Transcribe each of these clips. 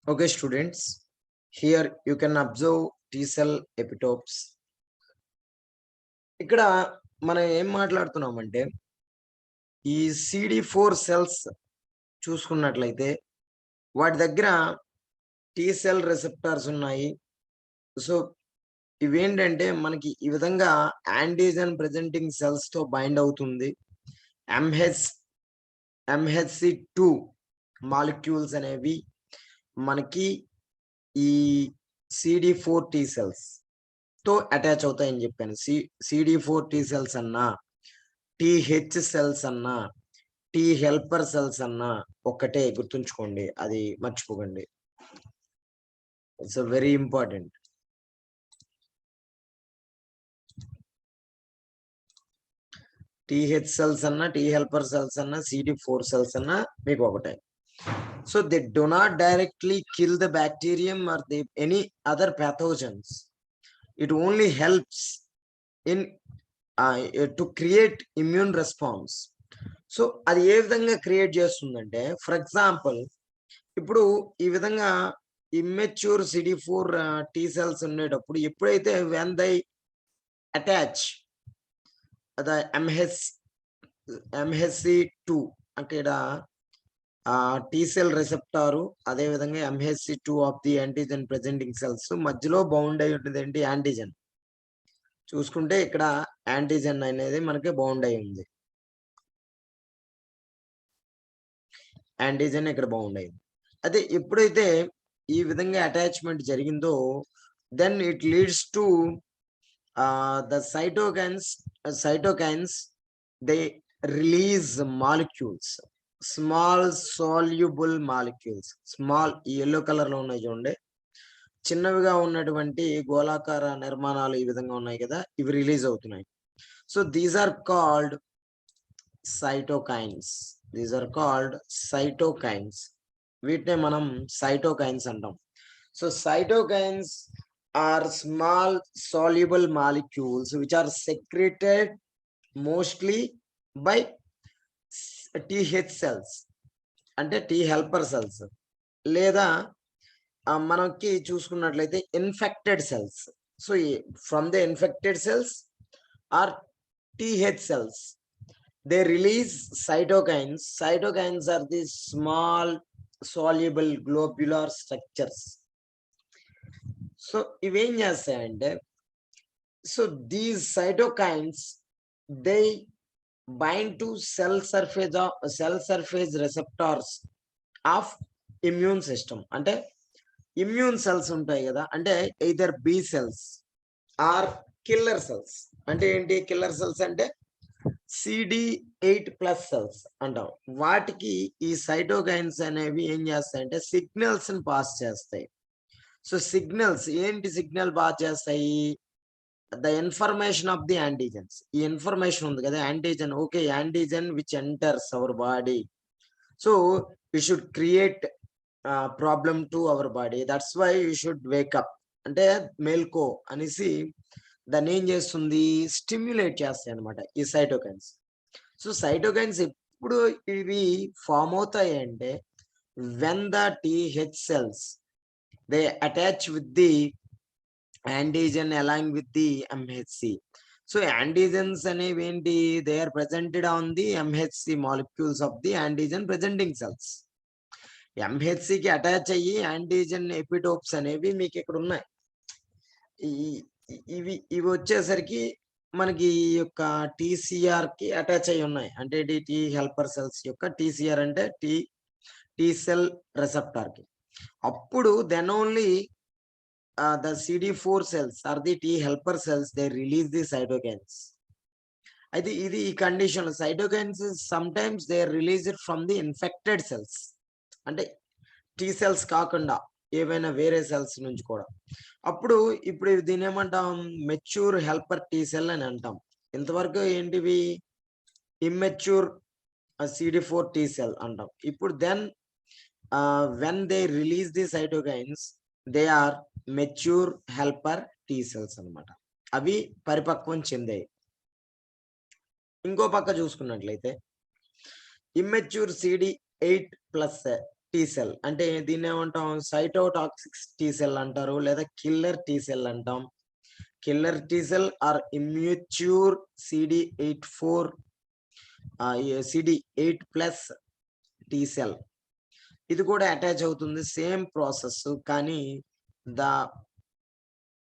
Okay, students, here you can observe T cell epitopes. ఇక్కడ మనం ఏం మాట్లాడుతున్నామంటే ఈ CD4 సెల్స్ చూసుకున్నట్లయితే వాటి దగ్గర టీ సెల్ రిసెప్టార్స్ ఉన్నాయి. సో ఇవేంటంటే మనకి ఈ విధంగా యాంటీజెన్ ప్రెజెంటింగ్ సెల్స్ తో బైండ్ అవుతుంది. MHC2 మాలిక్యూల్స్ అనేవి మనకి ఈ CD4 టీ సెల్స్ తో అటాచ్ అవుతాయని చెప్పాను. CD4 టీ సెల్స్ అన్నా, TH సెల్స్ అన్నా, టీ హెల్పర్ సెల్స్ అన్నా ఒక్కటే, గుర్తుంచుకోండి, అది మర్చిపోకండి. It's very important. TH cells అన్నా, టీ హెల్పర్ సెల్స్ అన్నా, CD4 సెల్స్ అన్నా మీకు ఒకటే. So they do not directly kill the bacterium or any other pathogens. It only helps in to create immune response. So అది ఏ విధంగా create చేస్తుందంటే, for example ఇప్పుడు ఈ విధంగా ఇమ్మెచ్యూర్ CD4 టీ సెల్స్ ఉండేటప్పుడు ఎప్పుడైతే వెన్ దై అటాచ్ ద MHC2 అంటే టీ సెల్ రిసెప్టారు, అదే విధంగా MHC2 of the antigen presenting cells మధ్యలో బౌండ్ అయి ఉంటుంది ఏంటి, యాంటీజెన్. చూసుకుంటే ఇక్కడ యాంటీజెన్ అనేది మనకి బౌండ్ అయి ఉంది, యాంటీజెన్ ఇక్కడ బౌండ్ అయింది. అదే ఎప్పుడైతే ఈ విధంగా అటాచ్మెంట్ జరిగిందో then it leads to the cytokines they release molecules, small soluble molecules. Small yellow colour లో ఉన్నాయి చూడండి, చిన్నవిగా ఉన్నటువంటి గోళాకార నిర్మాణాలు ఈ విధంగా ఉన్నాయి కదా, ఇవి రిలీజ్ అవుతున్నాయి. So these are called cytokines. These are called cytokines. వీటినే మనం సైటోకైన్స్ అంటాం. So cytokines are small soluble molecules which are secreted mostly by TH cells అంటే టీ హెల్పర్ సెల్స్, లేదా మనకి చూసుకున్నట్లయితే infected cells. So from the infected cells or TH cells, they release cytokines. Cytokines are the small soluble globular structures. So ఇవేం చేస్తాయంటే, so these cytokines they bind to cell surface receptors of immune system. అంటే immune cells ఉంటాయి కదా, అంటే either B cells or killer cells. అంటే ఏంటి killer cells అంటే CD8+ cells అంటాం. వాటికి ఈ సైటోకైన్స్ అనేవి ఏం చేస్తాయంటే సిగ్నల్స్ ని పాస్ చేస్తాయి. సో సిగ్నల్స్ ఏంటి, సిగ్నల్ పాస్ చేస్తాయి, the information of the antigens. ఈ ఇన్ఫర్మేషన్ ఉంది కదా, antigen, okay, antigen which enters our body, so we should create problem to our body, that's why you should wake up అంటే మేల్కో అనేసి దాన్ని ఏం చేస్తుంది, స్టిమ్యులేట్ చేస్తాయి అనమాట ఈ సైటోకైన్స్. సో సైటోకైన్స్ ఎప్పుడు ఇవి ఫామ్ అవుతాయి అంటే when the TH cells they attach with the antigen along with the MHC. So antigens అనేవి ఏంటి, they are presented on the MHC molecules of the antigen presenting cells. MHC కి attach అయ్యి antigen epitopes అనేవి మీకు ఇక్కడ ఉన్నాయి. ఇవి వచ్చేసరికి మనకి ఈ యొక్క TCR కి అటాచ్ అయ్యి ఉన్నాయి. అంటే టీ హెల్పర్ సెల్స్ యొక్క TCR అంటే టీ సెల్ రిసెప్టార్ కి. అప్పుడు then only the CD4 cells are the T helper cells they release the cytokines. అయితే ఇది ఈ condition cytokines some times they released from the infected cells, అంటే T cells కాకుండా ఏవైనా వేరే సెల్స్ నుంచి కూడా. అప్పుడు ఇప్పుడు దీని ఏమంటాం, మెచ్యూర్ హెల్పర్ టీ సెల్ అని అంటాం. ఇంతవరకు ఏంటివి ఇమ్మెచ్యూర్ CD4 టీ సెల్ అంటాం. ఇప్పుడు then when they release the cytokines they are mature helper T cells అన్నమాట. అవి పరిపక్వం చెందాయి. ఇంకో పక్క చూసుకున్నట్లయితే ఇమ్మెచ్యూర్ CD8+ టీ సెల్ అంటే దీన్ని ఏమంటాం, సైటోటాక్సిక్ టీ సెల్ అంటారు, లేదా కిల్లర్ టీ సెల్ అంటాం. Killer T cell are immature CD8+ T cell. ఇది కూడా అటాచ్ అవుతుంది, సేమ్ ప్రాసెస్. కానీ the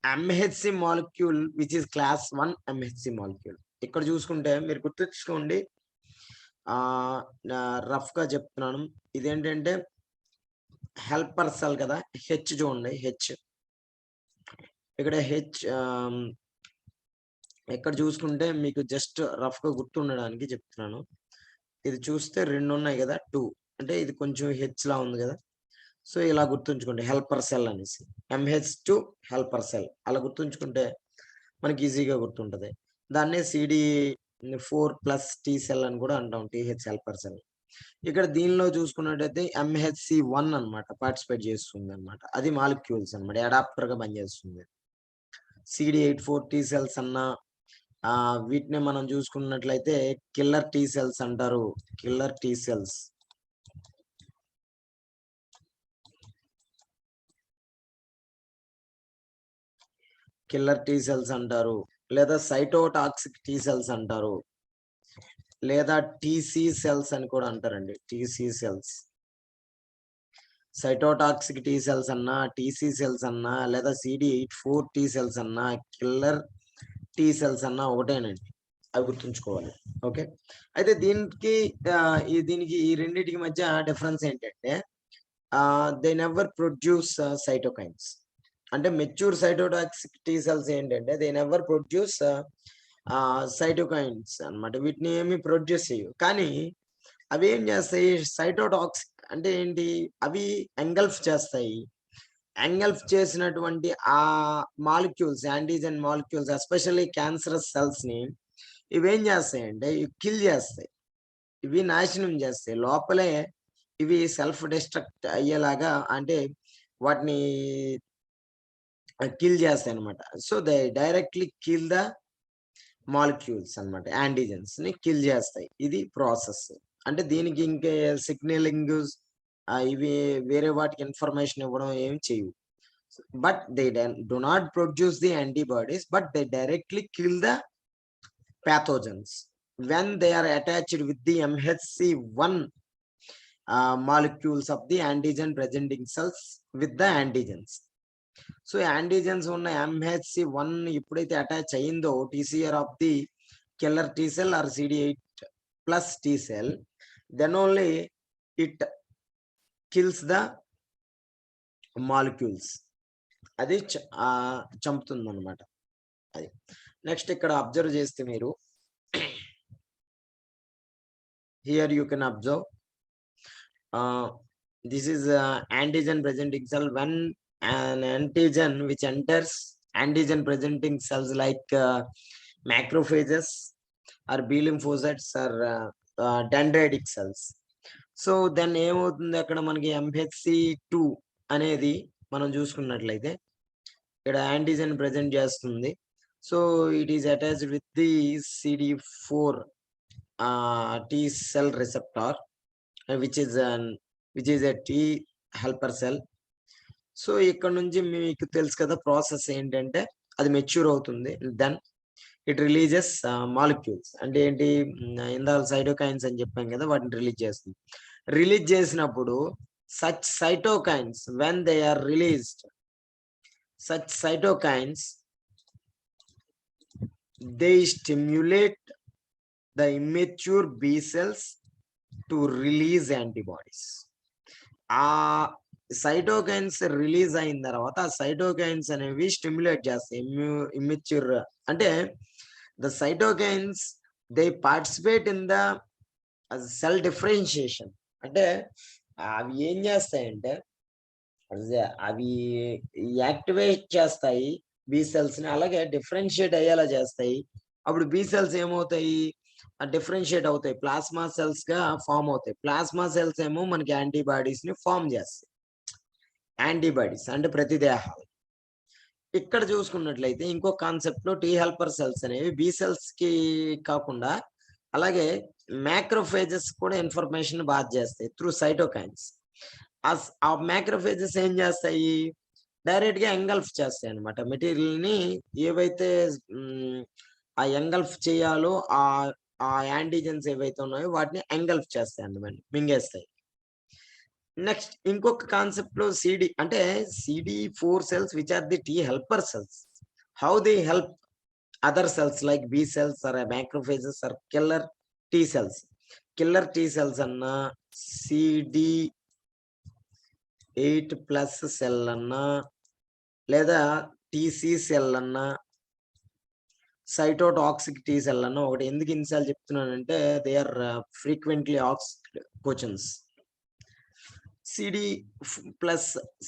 MHC molecule which is class 1 MHC molecule. ఇక్కడ చూసుకుంటే మీరు గుర్తుంచుకోండి, రఫ్ గా చెప్తున్నాను. ఇదేంటంటే హెల్పర్ సెల్ కదా, హెచ్ చూడండి, హెచ్ ఇక్కడ హెచ్. ఇక్కడ చూసుకుంటే మీకు జస్ట్ రఫ్ గా గుర్తుండడానికి చెప్తున్నాను. ఇది చూస్తే 2 ఉన్నాయి కదా, 2 అంటే ఇది కొంచెం హెచ్ లా ఉంది కదా. సో ఇలా గుర్తుంచుకోండి, హెల్పర్ సెల్ అనేసి, MH2 హెల్పర్ సెల్ అలా గుర్తుంచుకుంటే మనకి ఈజీగా గుర్తుంటది. దాన్నే CD4+ టీ సెల్ అని కూడా అంటాం, TH హెల్పర్ సెల్. ఇక్కడ దీనిలో చూసుకున్నట్టయితే MHC1 అన్నమాట పార్టిసిపేట్ చేస్తుంది అనమాట. అది మాలిక్యూల్స్ అనమాట, అడాప్టర్ గా పనిచేస్తుంది. CD8+ టీ సెల్స్ అన్న వీటిని మనం చూసుకున్నట్లయితే కిల్లర్ టీ సెల్స్ అంటారు. Killer T cells, killer T cells అంటారు, లేదా సైటోటాక్సిక్ టీ సెల్స్ అంటారు, లేదా టీసీ సెల్స్ అని కూడా అంటారండి. TC cells, cytotoxic T cells అన్నా, టీసీ సెల్స్ అన్నా, లేదా CD8+ టీ సెల్స్ అన్నా, కిల్లర్ టీ సెల్స్ అన్నా ఒకటేనండి, అవి గుర్తుంచుకోవాలి. ఓకే, అయితే దీనికి ఈ రెండింటికి మధ్య డిఫరెన్స్ ఏంటంటే దే నెవర్ ప్రొడ్యూస్ సైటోకైన్స్. అంటే మెచ్యూర్ సైటోటాక్సిక్ టీ సెల్స్ ఏంటంటే దే నెవర్ ప్రొడ్యూస్ సైటోకైన్స్ అన్నమాట. వీటిని ఏమి ప్రొడ్యూస్ చేయవు. కానీ అవి ఏం చేస్తాయి, సైటోటాక్సిక్ అంటే ఏంటి, అవి ఎంగల్ఫ్ చేస్తాయి. ఎంగల్ఫ్ చేసినటువంటి ఆ molecules, antigen molecules, especially cancerous cells ని ఇవేం చేస్తాయంటే కిల్ చేస్తాయి, ఇవి నాశనం చేస్తాయి. లోపలే ఇవి సెల్ఫ్ డిస్ట్రక్ట్ అయ్యేలాగా, అంటే వాటిని కిల్ చేస్తాయి అనమాట. So they directly kill the molecules అన్నమాట, యాంటీజెన్స్ ని కిల్ చేస్తాయి. ఇది ప్రాసెస్. అంటే దీనికి ఇంకే సిగ్నలింగ్ ఇవి వేరే వాటికి ఇన్ఫర్మేషన్ ఇవ్వడం ఏమి చేయవు. But they do not produce the antibodies, but they directly kill the pathogens when they are attached with the MHC1 molecules of the antigen presenting cells with the antigens. So antigens ఉన్న MHC1 ఎప్పుడైతే attach అయిందో TCR of the killer T cell or CD8+ T cell, then only it kills the molecules, అది చంపుతుంది అనమాట. అది next ఇక్కడ observe చేస్తే మీరు here you can observe this is antigen presenting cell. When an antigen which enters antigen presenting cells like macrophages or B lymphocytes or dendritic cells, so then ఏమవుతుంది, అక్కడ మనకి MHC2 అనేది మనం చూసుకున్నట్లయితే ఇక్కడ యాంటీజెన్ ప్రెజెంట్ చేస్తుంది. So it is attached with the CD4 T cell receptor which is a T helper cell. So ఇక్కడ నుంచి మీకు తెలుసు కదా ప్రాసెస్ ఏంటంటే అది మెచ్యూర్ అవుతుంది, దెన్ ఇట్ రిలీజెస్ మాలిక్యూల్స్. అంటే ఏంటి, ఇందాక సైటోకైన్స్ అని చెప్పాం కదా, వాటిని రిలీజ్ చేస్తుంది. రిలీజ్ చేసినప్పుడు such cytokines, when they are released, such cytokines, they stimulate the immature B cells to release antibodies. ఆ సైటోకైన్స్ రిలీజ్ అయిన తర్వాత ఆ సైటోకైన్స్ అనేవి స్టిమ్యులేట్ చేస్తాయి ఇమ్మెచ్యూర్. అంటే the cytokines they participate in the cell differentiation. అంటే అవి ఏం చేస్తాయంటే అవి యాక్టివేట్ చేస్తాయి బి సెల్స్ ని, అలాగే డిఫరెన్షియేట్ అయ్యేలా చేస్తాయి. అప్పుడు బి సెల్స్ ఏమవుతాయి, డిఫరెన్షియేట్ అవుతాయి, ప్లాస్మా సెల్స్ గా ఫామ్ అవుతాయి. ప్లాస్మా సెల్స్ ఏమో మనకి యాంటీబాడీస్ ని ఫామ్ చేస్తాయి. యాంటీబాడీస్ అంటే ప్రతిదేహాలు. ఇక్కడ చూసుకున్నట్లయితే ఇంకో కాన్సెప్ట్ లో టీ హెల్పర్ సెల్స్ అనేవి బి సెల్స్ కి కాకుండా అలాగే మ్యాక్రోఫేజెస్ కూడా ఇన్ఫర్మేషన్ బాగా చేస్తాయి త్రూ సైటోకైన్స్. ఆ మ్యాక్రోఫేజెస్ ఏం చేస్తాయి? డైరెక్ట్‌గా ఎంగల్ఫ్ చేస్తాయి అన్నమాట. మెటీరియల్‌ని ఏవైతే ఆ ఎంగల్ఫ్ చేయాలో ఆ యాంటిజెన్స్ ఏవైతే ఉన్నాయో వాటిని ఎంగల్ఫ్ చేస్తాయన్నమాట. మింగేస్తాయి. నెక్స్ట్ ఇంకొక కాన్సెప్ట్‌లో అంటే CD4 cells which are the T helper cells. How they help other cells like B cells or macrophages or killer T cells. Killer T cells అన్నా, CD8+ సెల్ అన్నా, లేదా TC సెల్ అన్నా, cytotoxic T cell అన్నా ఒకటి. ఎందుకు ఇన్ని సార్లు చెప్తున్నానంటే they are frequently asked questions. CD+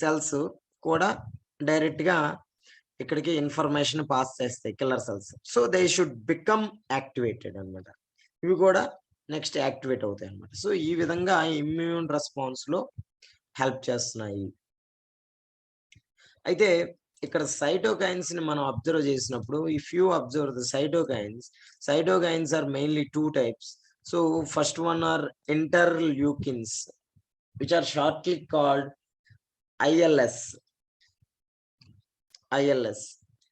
cells కూడా డైరెక్ట్‌గా ఇక్కడికి ఇన్ఫర్మేషన్ పాస్ చేస్తాయి killer cells. So, they should become activated అన్నమాట. ఇవి కూడా నెక్స్ట్ యాక్టివేట్ అవుతాయన్నమాట. సో, ఈ విధంగా ఇమ్యూన్ రెస్పాన్స్‌లో హెల్ప్ చేస్తున్నాయి. అయితే ఇక్కడ సైటోకైన్స్‌ని మనం అబ్జర్వ్ చేసినప్పుడు if you observe the cytokines are mainly 2 types. So, first one are interleukins which are shortly called ILS.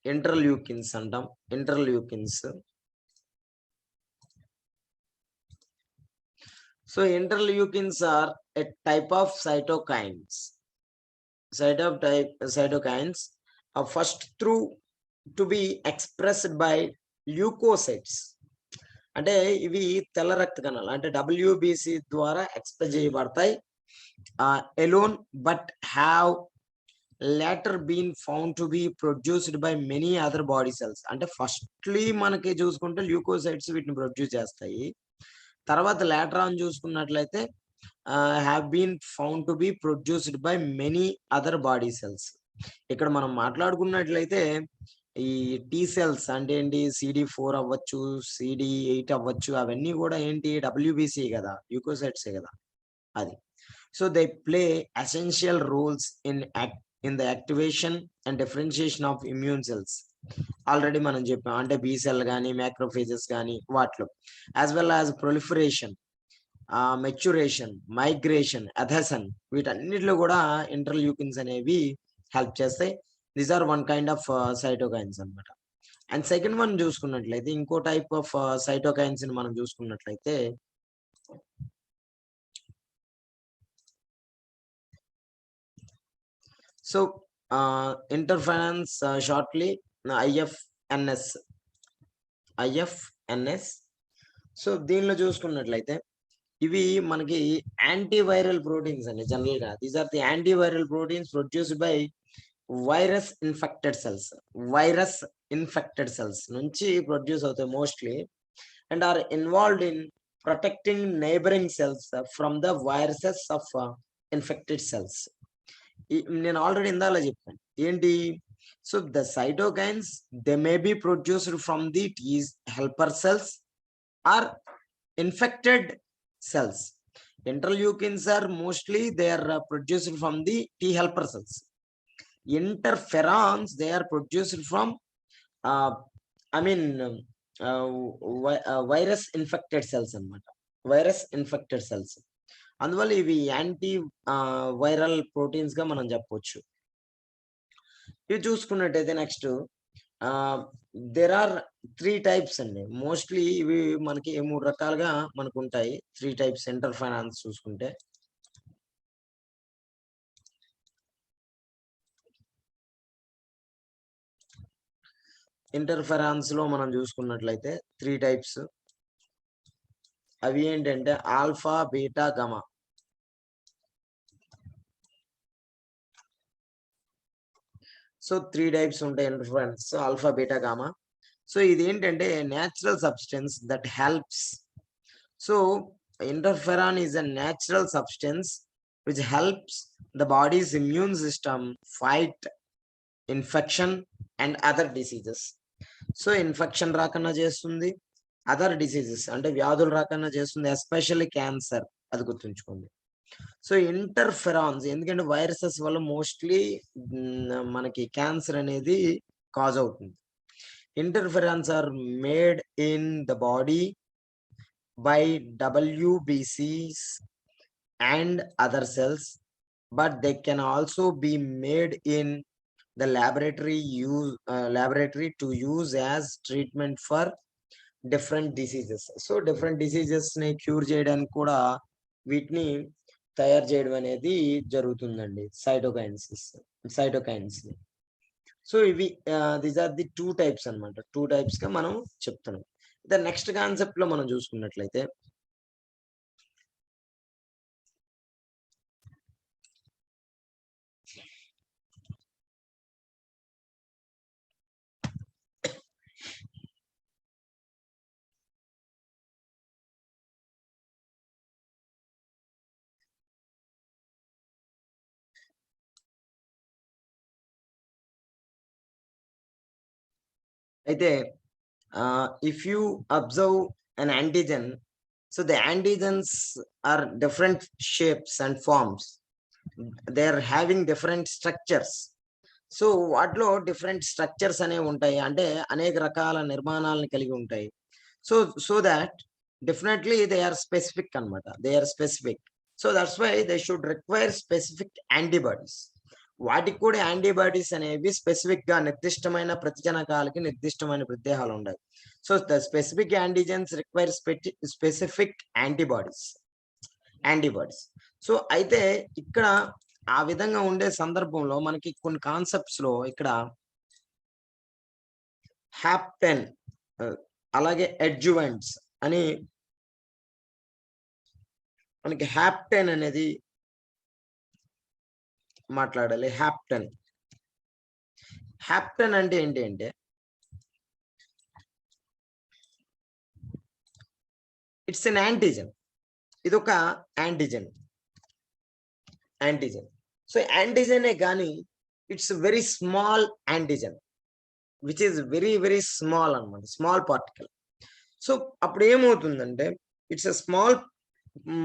Interleukins అంటాం. Interleukins. So interleukins are a type of cytokines. Cytokines are first through to be expressed by leukocytes. అంటే ఇవి తెల్ల రక్త కణాలు. అంటే WBC ద్వారా express చేయబడతాయి. Alone but have later been found to be produced by many other body cells. అంటే firstly మనకి చూసుకుంటే ల్యూకోసైట్స్ వీటిని ప్రొడ్యూస్ చేస్తాయి. తర్వాత లేటర్ ఆన్ చూసుకున్నట్లయితే have been found to be produced by many other body cells. ఇక్కడ మనం మాట్లాడుకున్నట్లయితే ఈ టీ సెల్స్ అంటే ఏంటి? CD4 అవ్వచ్చు, CD8 అవ్వచ్చు, అవన్నీ కూడా ఏంటి? WBC కదా, ల్యూకోసైట్సే కదా అది. So they play essential roles in the activation and differentiation of immune cells. Already మనం చెప్పాం. అంటే బి సెల్ గానీ, మ్యాక్రోఫేజెస్ గానీ వాటిలో. As well as proliferation, maturation, migration, adhesion వీటన్నిటిలో కూడా ఇంటర్‌ల్యూకిన్స్ అనేవి హెల్ప్ చేస్తాయి. These are one kind of cytokines అన్నమాట. అండ్ సెకండ్ వన్ చూసుకున్నట్లయితే ఇంకో టైప్ ఆఫ్ సైటోకైన్స్‌ని మనం చూసుకున్నట్లయితే so interferons shortly IFNS. So దీనిలో చూసుకున్నట్లయితే ఇవి మనకి యాంటీవైరల్ ప్రోటీన్స్ అండి జనరల్‌గా. These are the antiviral proteins produced by virus infected cells నుంచి ప్రొడ్యూస్ అవుతాయి mostly and are involved in protecting neighbouring cells from the viruses of infected cells. నేను already ఇందాల చెప్పాను. ఏంటి? So the cytokines they may be produced from the T helper cells or infected cells. Interleukins are mostly they are produced from the T helper cells. Interferons they are produced from uh, I mean virus infected cells అన్నమాట. Virus infected cells. అందువల్ల ఇవి anti viral proteins గా మనం చెప్పొచ్చు. ఇవి చూసుకున్నట్టయితే next there are 3 types అండి. Mostly ఇవి మనకి 3 రకాలుగా మనకుంటాయి. 3 టైప్స్ ఇంటర్ఫెరాన్స్ చూసుకుంటే. ఇంటర్ఫెరాన్స్‌లో మనం చూసుకున్నట్లయితే 3 టైప్స్. అవి ఏంటంటే alpha, beta, gamma. So 3 types ఉంటాయి interferons. Alpha, beta, gamma. So ఇదేంటంటే natural substance that helps. So interferon is a natural substance which helps the body's immune system fight infection and other diseases. So infection రాకుండా చేస్తుంది, other diseases అంటే వ్యాధులు రాకుండా చేస్తుంది, especially cancer. అది గుర్తుంచుకోండి. So interferons ఎందుకంటే వైరసెస్ వల్ల మోస్ట్‌లీ మనకి క్యాన్సర్ అనేది కాజ్ అవుతుంది. Interferons are made in the body by WBCs and other cells but they can also be made in the laboratory to use as treatment for different diseases. So different diseases ని cure చేయడానికి కూడా వీటిని తయారు చేయడం అనేది జరుగుతుందండి, cytokines ని. So ఇవి దీస్ ఆర్ ది 2 టైప్స్ అన్నమాట. 2 టైప్స్ గా మనం చెప్తున్నాం. నెక్స్ట్ కాన్సెప్ట్ లో మనం చూసుకున్నట్లయితే అయితే if you observe an antigen, so the antigens are different shapes and forms. They are having different structures. So వాటిలో డిఫరెంట్ స్ట్రక్చర్స్ అనేవి ఉంటాయి, అంటే అనేక రకాల నిర్మాణాలను కలిగి ఉంటాయి. So so that definitely they are specific అన్నమాట. They are specific. So that's why they should require specific antibodies. వాటికి కూడా యాంటీబాడీస్ అనేవి స్పెసిఫిక్ గా నిర్దిష్టమైన ప్రతిజనకాలకి నిర్దిష్టమైన ప్రత్యేహాలు ఉన్నాయి. So the specific antigens require specific antibodies. So అయితే ఇక్కడ ఆ విధంగా ఉండే సందర్భంలో మనకి కొన్ని కాన్సెప్ట్స్ లో ఇక్కడ హ్యాప్టెన్ అలాగే అడ్జువెంట్స్ అని మనకి హ్యాప్టెన్ అనేది మాట్లాడాలి. హ్యాప్టెన్ అంటే ఏంటి అంటే ఇట్స్ ఎన్ యాంటీజెన్. ఇది ఒక యాంటీజెన్. సో యాంటీజెనే కానీ it's very small antigen which is very very small అన్నమాట, స్మాల్ పార్టికల్. సో అప్పుడు ఏమవుతుందంటే it's a small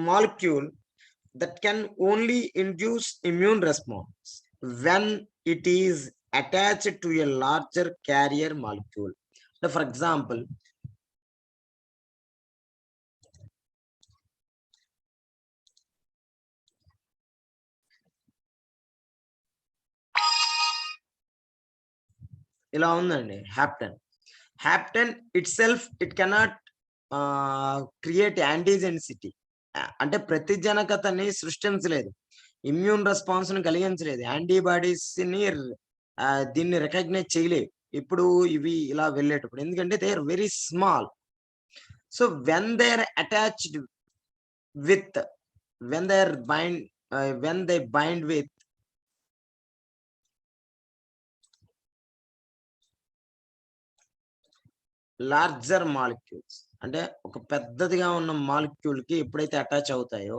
molecule that can only induce immune response when it is attached to a larger carrier molecule. So for example, ఇలా ఉందండి hapten it self it cannot create antigenicity, అంటే ప్రతిజనకతని సృష్టించలేదు, immune response ని కలిగించలేదు, antibodies ని దీన్ని recognise చేయలేదు ఇప్పుడు ఇవి ఇలా వెళ్ళేటప్పుడు, ఎందుకంటే they are very small. So when they are attached with when they bind with larger molecules, అంటే ఒక పెద్దదిగా ఉన్న మాలిక్యూల్ కి ఎప్పుడైతే అటాచ్ అవుతాయో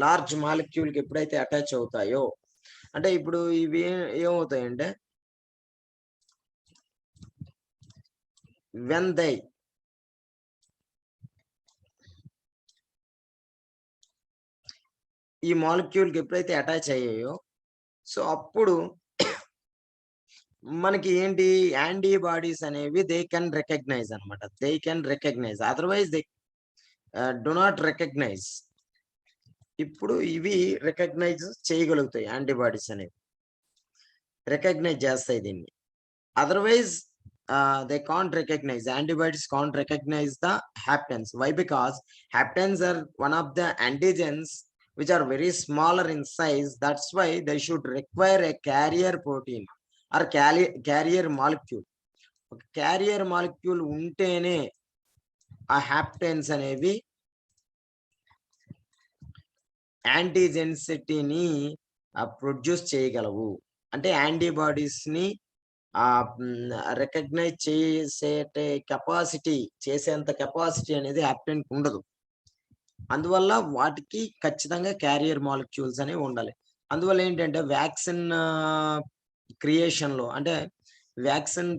లార్జ్ మాలిక్యూల్ కి ఎప్పుడైతే అటాచ్ అవుతాయో, అంటే ఇప్పుడు ఇవి ఏమవుతాయంటే వెన్ దే ఈ మాలిక్యూల్ కి ఎప్పుడైతే అటాచ్ అయ్యాయో, సో అప్పుడు మనకి ఏంటి యాంటీబాడీస్ అనేవి దే కెన్ రికగ్నైజ్ అనమాట. They can recognize, otherwise they do not recognize. ఇప్పుడు ఇవి రికగ్నైజ్ చేయగలుగుతాయి, యాంటీబాడీస్ అనేవి రికగ్నైజ్ చేస్తాయి దీన్ని. Otherwise they can't recognize, antibodies can't recognize the haptens. Why? Because haptens are one of the antigens which are very smaller in size. That's why they should require a carrier protein or carrier molecule. Carrier molecule untene ఆ haptens అనేవి యాంటీజెన్సిటీని produce చేయగలవు, అంటే antibodies ని recognise చేసేంత capacity అనేది హ్యాప్టెన్ ఉండదు. అందువల్ల వాటికి ఖచ్చితంగా క్యారియర్ మాలిక్యూల్స్ అనేవి ఉండాలి. అందువల్ల ఏంటంటే వ్యాక్సిన్ క్రియేషన్ లో, అంటే వ్యాక్సిన్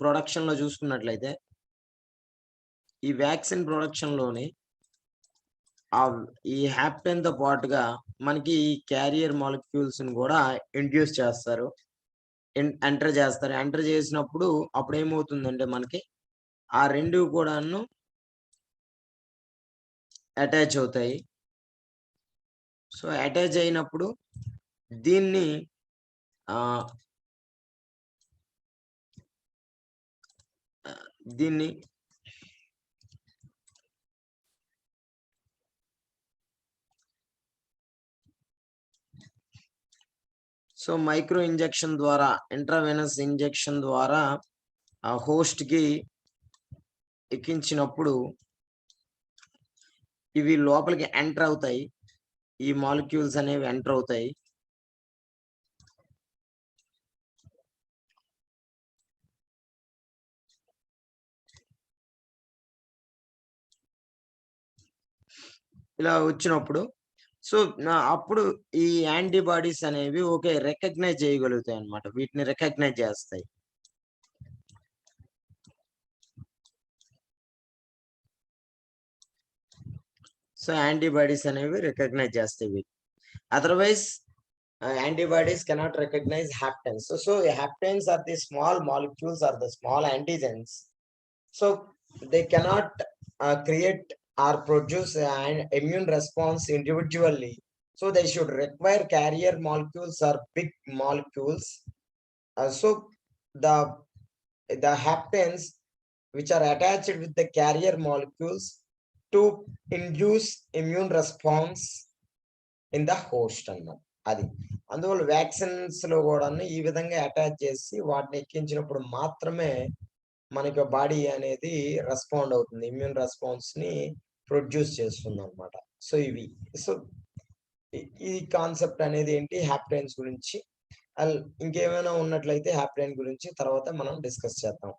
ప్రొడక్షన్ లో చూసుకున్నట్లయితే, ఈ వ్యాక్సిన్ ప్రొడక్షన్ లోని ఈ హ్యాప్టెన్ తో పాటుగా మనకి ఈ క్యారియర్ మాలిక్యూల్స్ ని కూడా ఇండ్యూస్ చేస్తారు, ఎంటర్ చేసినప్పుడు అప్పుడు ఏమవుతుందంటే మనకి ఆ 2 కూడాను అటాచ్ అవుతాయి. సో, అటాచ్ అయినప్పుడు దీన్ని ఆహ్, దీన్ని సో, మైక్రో ఇంజెక్షన్ ద్వారా, ఇంట్రావెనస్ ఇంజెక్షన్ ద్వారా ఆ హోస్ట్‌కి ఎక్కించినప్పుడు ఇవి లోపలికి ఎంటర్ అవుతాయి. ఈ మాలిక్యూల్స్ అనేవి ఎంటర్ అవుతాయి. ఇలా వచ్చినప్పుడు సో, అప్పుడు ఈ యాంటీబాడీస్ అనేవి ఓకే. రికగ్నైజ్ చేయగలుగుతాయన్నమాట. వీటిని రికగ్నైజ్ చేస్తాయి. సో, యాంటీబాడీస్ అనేవి రికగ్నైజ్ చేస్తాయి వీటిని. Otherwise antibodies cannot recognize haptens. So haptens are the small molecules or the small antigens. So they cannot create or produce an immune response individually. So they should require carrier molecules or big molecules. So the the haptens which are attached with the carrier molecules to induce immune response in the host అన్నమాట. అది. అందువల్ల వ్యాక్సిన్స్‌లో గూడాను ఈ విధంగా attach చేసి వాటిని ఎక్కించినప్పుడు మాత్రమే మనకి బాడీ అనేది రెస్పాండ్ అవుతుంది. ఇమ్యూన్ రెస్పాన్స్‌ని ప్రొడ్యూస్ చేస్తుందన్నమాట. సో, ఇవి. సో, ఈ కాన్సెప్ట్ అనేది ఏంటి హ్యాప్టైన్స్ గురించి. అల్ ఇంకేమైనా ఉన్నట్లయితే హ్యాప్టైన్ గురించి తర్వాత మనం డిస్కస్ చేద్దాం.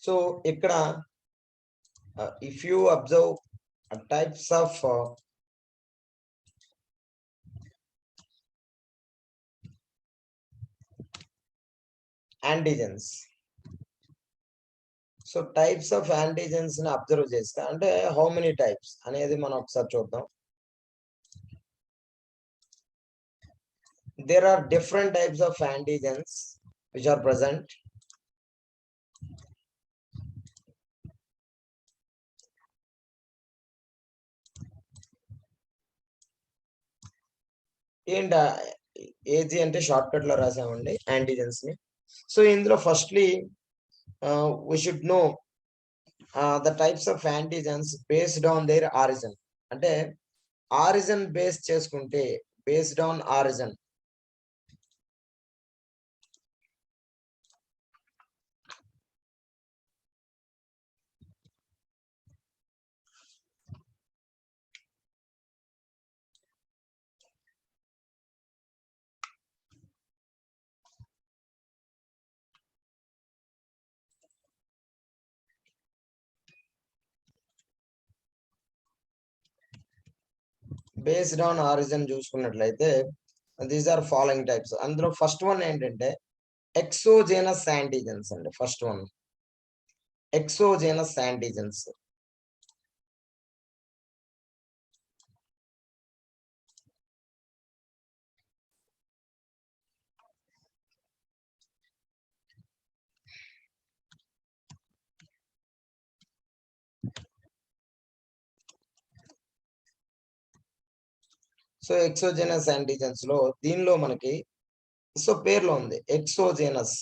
సో, ఇక్కడ if you observe types of antigens. So, types of యాంటిజెన్స్‌ని అబ్జర్వ్ చేస్తే అంటే హౌ మెనీ టైప్స్ అనేది మనం ఒకసారి చూద్దాం. There are different types of antigens which are present. ఏంట ఏజీ అంటే షార్ట్‌కట్ లో రాసామండి యాంటిజెన్స్ ని. సో, ఇందులో firstly we should know the types of antigens based on their origin. అంటే ఆరిజిన్ బేస్ చేసుకుంటే based on origin based on origin చూసుకున్నట్లయితే these are following types. అందులో ఫస్ట్ వన్ ఏంటంటే ఎక్సోజెనస్ యాంటిజెన్స్ అండి. First one exogenous antigens. So, exogenous antigens లో దీనిలో మనకి so పేర్లో ఉంది exogenous.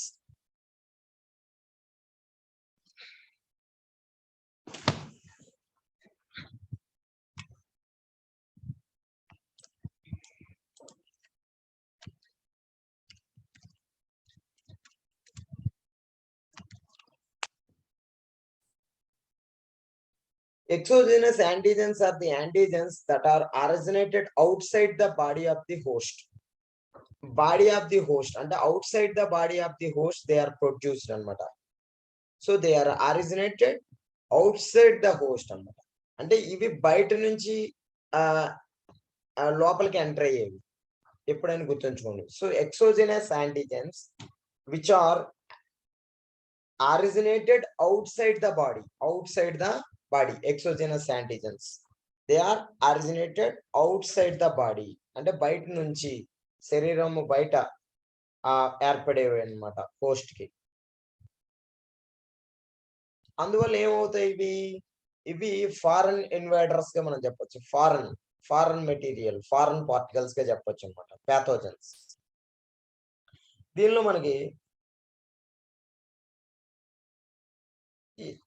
Exogenous antigens are the antigens that are originated outside the body of the host. Body of the host అంటే outside the body of the host they are produced అన్నమాట. So they are originated outside the host అన్నమాట. అంటే ఇవి బయట నుంచి లోపలికి enter అయ్యేవి. ఎప్పుడైనా గుర్తుంచుకోండి. So exogenous antigens which are originated outside the body exogenous antigens, they are originated outside the body అంటే బయట నుంచి శరీరము బయట ఏర్పడేవి అన్నమాట హోస్ట్ కి. అందువల్ల ఏమవుతాయి ఇవి ఫారెన్ ఇన్వైడర్స్ గా మనం చెప్పొచ్చు. ఫారెన్ మెటీరియల్, ఫారెన్ పార్టికల్స్ గా చెప్పొచ్చు అన్నమాట, ప్యాథోజన్స్. దీనిలో మనకి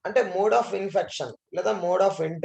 అంటే మోడ్ ఆఫ్ ఇన్ఫెక్షన్ లేదా మోడ్ ఆఫ్